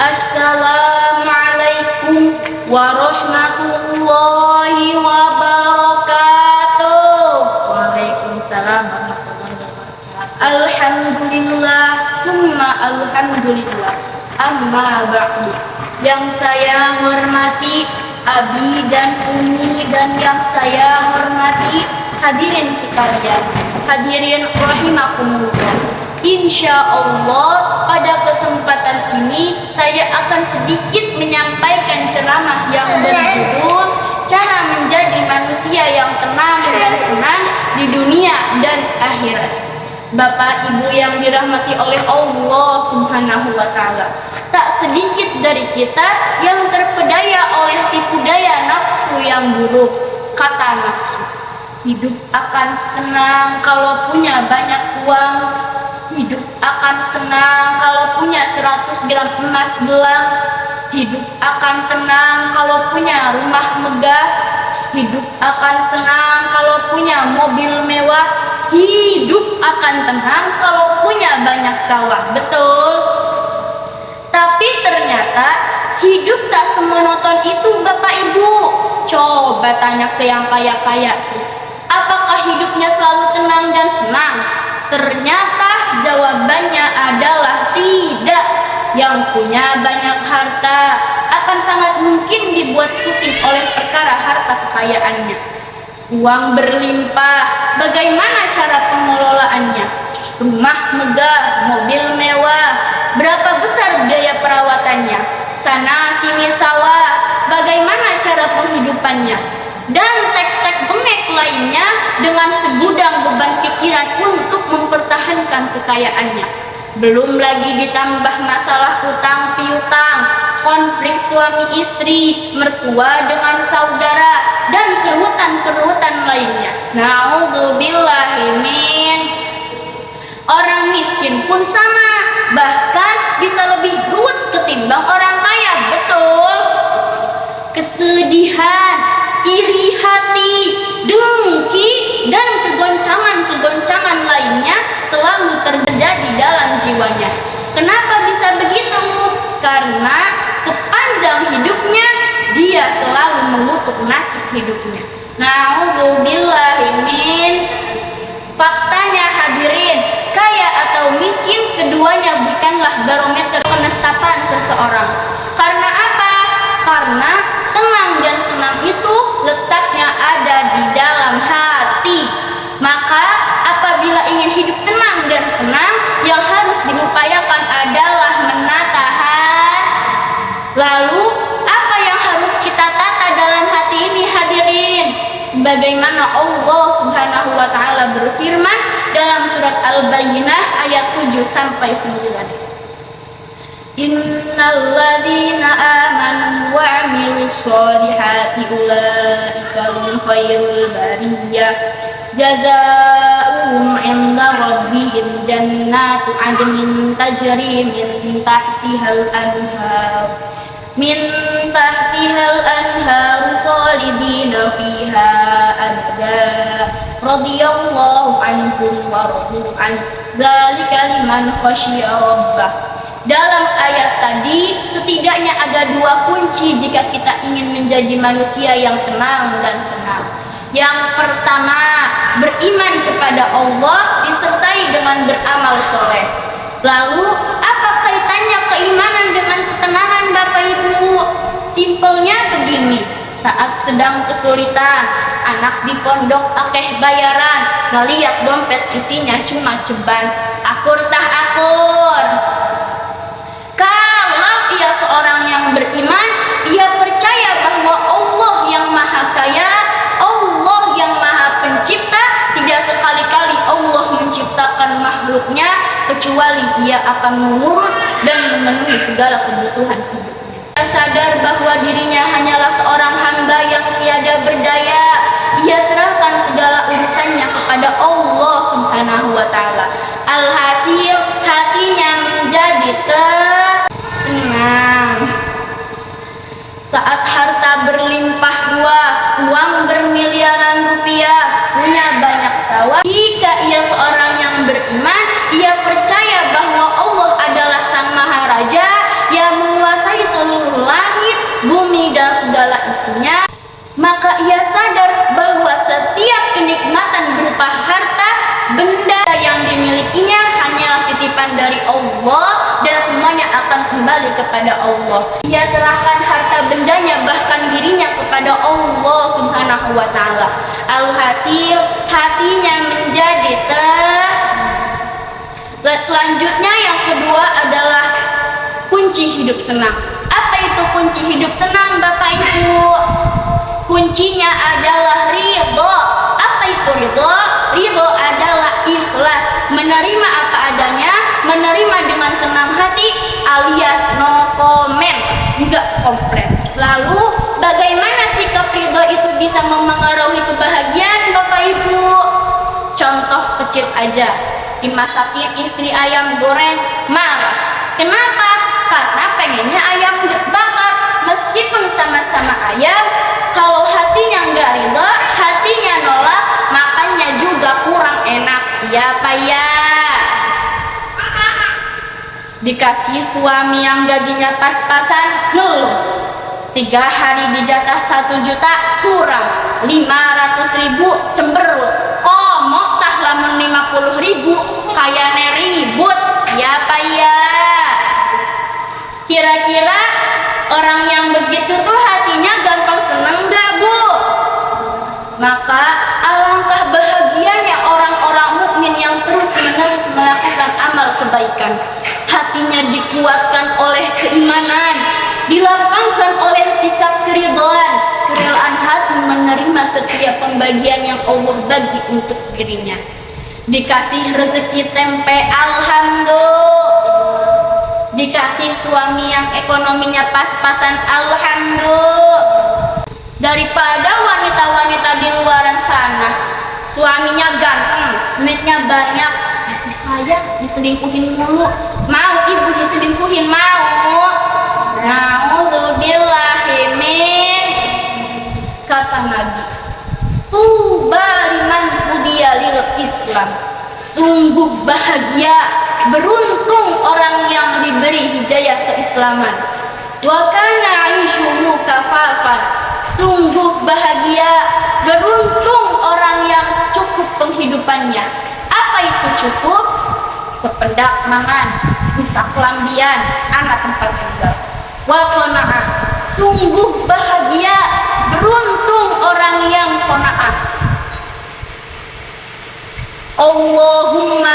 Assalamualaikum warahmatullahi wabarakatuh. Waalaikumsalam warahmatullahi wabarakatuh. Alhamdulillah, alhamdulillah. Amma ba'du. Yang saya hormati Abi dan Umi dan yang saya hormati hadirin sekalian, hadirin rahimakumullah. Insya Allah pada kesempatan ini saya akan sedikit menyampaikan ceramah yang berjudul cara menjadi manusia yang tenang dan senang di dunia dan akhirat. Bapak Ibu yang dirahmati oleh Allah Subhanahu wa Ta'ala, tak sedikit dari kita yang terpedaya oleh tipu daya nafsu yang buruk. Kata nafsu, hidup akan senang kalau punya banyak uang. Hidup akan senang kalau punya 100 gram emas gelang. Hidup akan tenang kalau punya rumah megah. Hidup akan senang kalau punya mobil mewah. Hidup akan tenang kalau punya banyak sawah. Betul? Tapi ternyata hidup tak semonoton itu Bapak Ibu. Coba tanya ke yang kaya-kaya, apakah hidupnya selalu tenang dan senang? Ternyata jawabannya adalah tidak. Yang punya banyak harta akan sangat mungkin dibuat pusing oleh perkara harta kekayaannya. Uang berlimpah, bagaimana cara pengelolaannya? Rumah megah, mobil mewah, berapa besar biaya perawatannya? Sana sini sawah, bagaimana cara penghidupannya? Dan tek-tek gemek lainnya dengan segudang beban pikiran untuk mempertahankan kekayaannya. Belum lagi ditambah masalah hutang piutang, konflik suami istri, mertua dengan saudara, dan kerutan-kerutan lainnya. Na'udzubillahimin. Orang miskin pun sama, bahkan bisa lebih ruwet ketimbang orang kaya. Betul? Kesedihan, iri hati, dengki, dan kegoncangan-kegoncangan lainnya selalu terjadi dalam jiwanya. Kenapa bisa begitu? Karena sepanjang hidupnya dia selalu mengutuk nasib hidupnya. Na'udzubillahimin. Faktanya hadirin, kaya atau miskin keduanya bukanlah barometer penetapan seseorang. Karena apa? Karena tenang dan senang itu letaknya ada di dalam hati. Maka apabila ingin hidup tenang dan senang, yang harus diupayakan adalah menata hati. Lalu apa yang harus kita tata dalam hati ini hadirin? Sebagaimana Allah Subhanahu wa Ta'ala berfirman dalam surat Al-Bayyinah ayat 7 sampai 9. Innalladzina amanu wa 'amilus solihati ulaika hum khairul bariyah jazaohum 'inda rabbihim jannatu 'adnin tajri min tahtihal anhar khalidina fiha abada radhiyallahu anhum wa radu an dzalika liman khasyiya rabbah. Dalam ayat tadi setidaknya ada dua kunci jika kita ingin menjadi manusia yang tenang dan senang. Yang pertama, beriman kepada Allah disertai dengan beramal soleh. Lalu apa kaitannya keimanan dengan ketenangan Bapak Ibu? Simpelnya begini, saat sedang kesulitan, anak di pondok akeh bayaran, ngeliat dompet isinya cuma ceban, akur tah akur. Kalau ia seorang yang beriman, ia percaya bahwa Allah yang maha kaya, Allah yang maha pencipta, tidak sekali-kali Allah menciptakan makhluknya kecuali ia akan mengurus dan memenuhi segala kebutuhan hidupnya. Ia sadar bahwa dirinya hanyalah seorang hamba yang tiada berdaya. Ia serahkan segala urusannya kepada Allah Subhanahu wa Ta'ala. Alhasil hatinya menjadi tenang. Saat harta berlimpah ruah, uang bermiliaran rupiah, punya banyak sawah, jika ia seorang yang beriman, ia percaya bahwa Allah adalah Sang Maharaja yang menguasai Allah dan semuanya akan kembali kepada Allah. Dia serahkan harta bendanya bahkan dirinya kepada Allah Subhanahu wa taala. Alhasil hatinya menjadi selanjutnya yang kedua adalah kunci hidup senang. Apa itu kunci hidup senang Bapak Ibu? Kuncinya adalah ridho. Apa itu ridho? Ridho adalah ikhlas, menerima apa adanya, menerima dengan senang hati alias no comment, enggak komplain. Lalu bagaimana sikap ridho itu bisa memengaruhi kebahagiaan Bapak Ibu? Contoh kecil aja, dimasakin istri ayam goreng marah. Kenapa? Karena pengennya ayam bakar. Meskipun sama-sama ayam, kalau hatinya nggak ridho, hatinya nolak, makannya juga kurang enak. Iya Pak ya. Dikasih suami yang gajinya pas-pasan, ngeluh. 3 hari dijatah 1 juta, kurang 500.000, cemberut. Oh, mau tah lamun 50.000, kayaknya ribut. Ya Pak ya. Kira-kira orang yang begitu tuh hatinya gampang senang gak Bu? Maka alangkah bahagianya orang-orang mukmin yang terus-menerus melakukan amal kebaikan. Hatinya dikuatkan oleh keimanan, dilapangkan oleh sikap keridhaan, kerelaan hati menerima setiap pembagian yang Allah bagi untuk dirinya. Dikasih rezeki tempe, alhamdulillah. Dikasih suami yang ekonominya pas-pasan, alhamdulillah. Daripada wanita-wanita di luar sana, suaminya ganteng, duitnya banyak, saya diselingkuhin mulu. Mau ibu diselingkuhin? Mau. Na'udzubillahi min. Kata Nabi, tuba liman hudiya lil Islam. Sungguh bahagia, beruntung orang yang diberi hidayah keislaman. Wa kana 'aishuhu kafafan. Sungguh bahagia, beruntung orang yang cukup penghidupannya. Apa itu cukup? Kependak mangan, bisa kelambian, anak tempat tinggal. Wa qanaah. Sungguh bahagia, beruntung orang yang qanaah. Allahumma